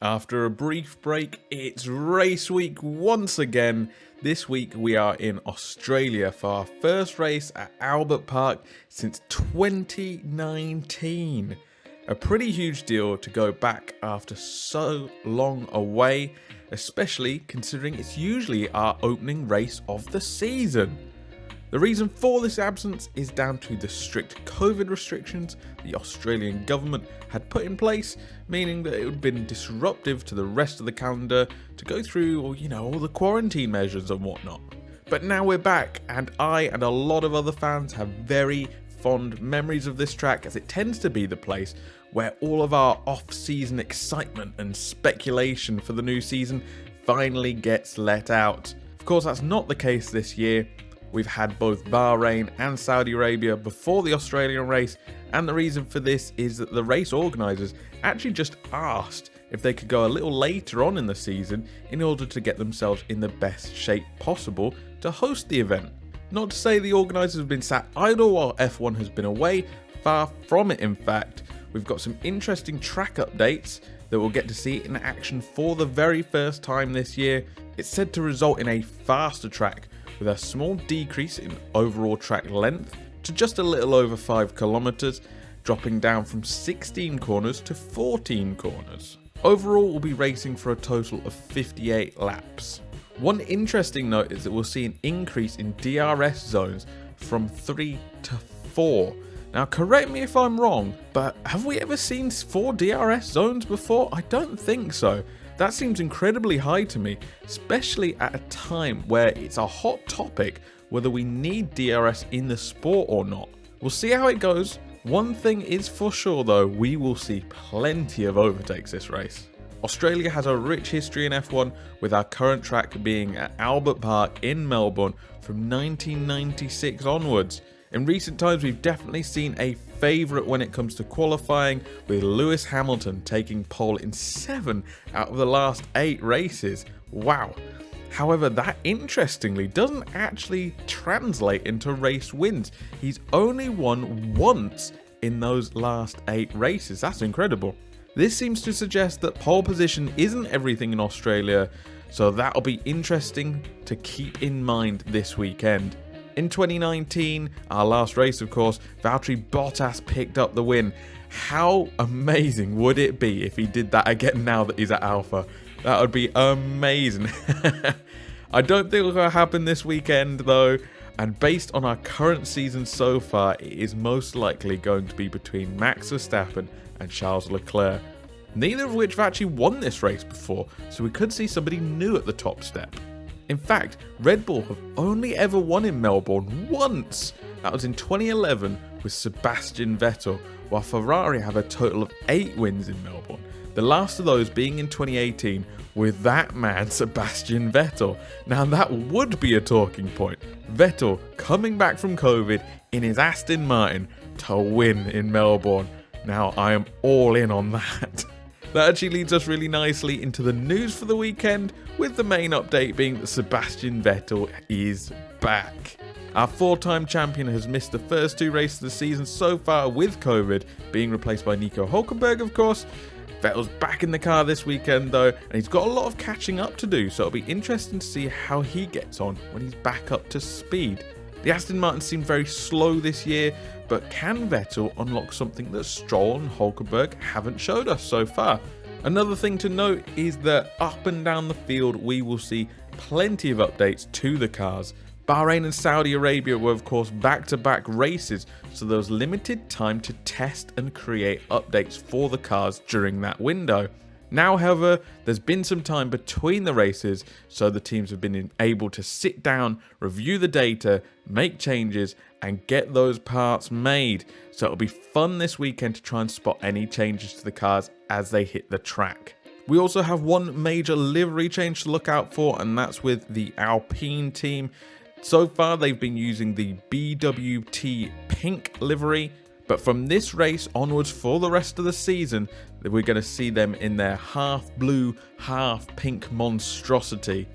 After a brief break, it's race week once again. This week we are in Australia for our first race at Albert Park since 2019. A pretty huge deal to go back after so long away, especially considering it's usually our opening race of the season. The reason for this absence is down to the strict COVID restrictions the Australian government had put in place, meaning that it would have been disruptive to the rest of the calendar to go through, all the quarantine measures and whatnot. But now we're back, and I and a lot of other fans have very fond memories of this track, as it tends to be the place where all of our off-season excitement and speculation for the new season finally gets let out. Of course, that's not the case this year. We've had both Bahrain and Saudi Arabia before the Australian race, and the reason for this is that the race organisers actually just asked if they could go a little later on in the season in order to get themselves in the best shape possible to host the event. Not to say the organisers have been sat idle while F1 has been away, far from it in fact. We've got some interesting track updates that we'll get to see in action for the very first time this year. It's said to result in a faster track, with a small decrease in overall track length to just a little over 5 kilometers, dropping down from 16 corners to 14 corners. Overall, we'll be racing for a total of 58 laps. One interesting note is that we'll see an increase in DRS zones from 3 to 4. Now, correct me if I'm wrong, but have we ever seen 4 DRS zones before? I don't think so. That seems incredibly high to me, especially at a time where it's a hot topic whether we need DRS in the sport or not. We'll see how it goes. One thing is for sure though, we will see plenty of overtakes this race. Australia has a rich history in F1, with our current track being at Albert Park in Melbourne from 1996 onwards. In recent times, we've definitely seen a favourite when it comes to qualifying, with Lewis Hamilton taking pole in 7 out of the last 8 races. Wow. However, that interestingly doesn't actually translate into race wins. He's only won once in those last 8 races. That's incredible. This seems to suggest that pole position isn't everything in Australia, so that'll be interesting to keep in mind this weekend. In 2019, our last race of course, Valtteri Bottas picked up the win. How amazing would it be if he did that again now that he's at Alpha? That would be amazing. I don't think it'll happen this weekend though, and based on our current season so far, it is most likely going to be between Max Verstappen and Charles Leclerc. Neither of which have actually won this race before, so we could see somebody new at the top step. In fact, Red Bull have only ever won in Melbourne once. That was in 2011 with Sebastian Vettel, while Ferrari have a total of 8 wins in Melbourne. The last of those being in 2018 with that man Sebastian Vettel. Now that would be a talking point. Vettel coming back from COVID in his Aston Martin to win in Melbourne. Now I am all in on that. That actually leads us really nicely into the news for the weekend, with the main update being that Sebastian Vettel is back. Our 4-time champion has missed the first 2 races of the season so far with COVID, being replaced by Nico Hülkenberg of course. Vettel's back in the car this weekend though, and he's got a lot of catching up to do, so it'll be interesting to see how he gets on when he's back up to speed. The Aston Martin seemed very slow this year, but can Vettel unlock something that Stroll and Hülkenberg haven't showed us so far? Another thing to note is that up and down the field we will see plenty of updates to the cars. Bahrain and Saudi Arabia were of course back-to-back races, so there was limited time to test and create updates for the cars during that window. Now, however, there's been some time between the races, so the teams have been able to sit down, review the data, make changes, and get those parts made. So it'll be fun this weekend to try and spot any changes to the cars as they hit the track. We also have one major livery change to look out for, and that's with the Alpine team. So far, they've been using the BWT pink livery, but from this race onwards for the rest of the season, we're going to see them in their half blue, half pink monstrosity.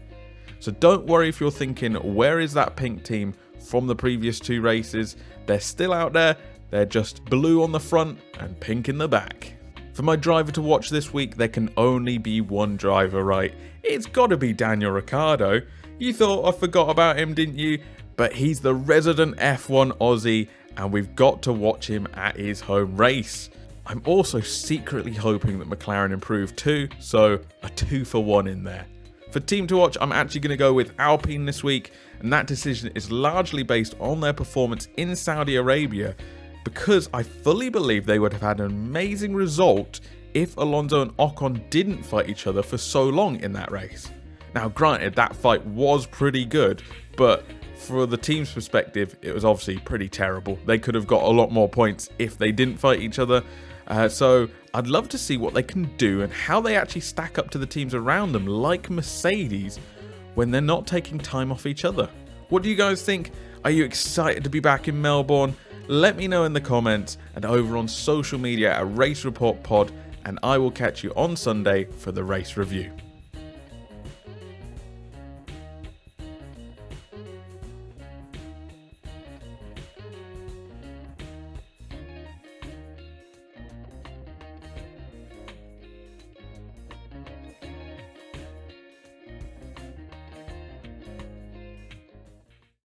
So don't worry if you're thinking, where is that pink team from the previous 2 races? They're still out there, they're just blue on the front and pink in the back. For my driver to watch this week, there can only be one driver, right? It's gotta be Daniel Ricciardo. You thought I forgot about him, didn't you? But he's the resident F1 Aussie, and we've got to watch him at his home race. I'm also secretly hoping that McLaren improve too, so a 2-for-1 in there. For team to watch, I'm actually going to go with Alpine this week, and that decision is largely based on their performance in Saudi Arabia, because I fully believe they would have had an amazing result if Alonso and Ocon didn't fight each other for so long in that race. Now granted, that fight was pretty good, but for the team's perspective, it was obviously pretty terrible. They could have got a lot more points if they didn't fight each other. So I'd love to see what they can do and how they actually stack up to the teams around them, like Mercedes, when they're not taking time off each other. What do you guys think? Are you excited to be back in Melbourne? Let me know in the comments and over on social media at Race Report Pod, and I will catch you on Sunday for the race review.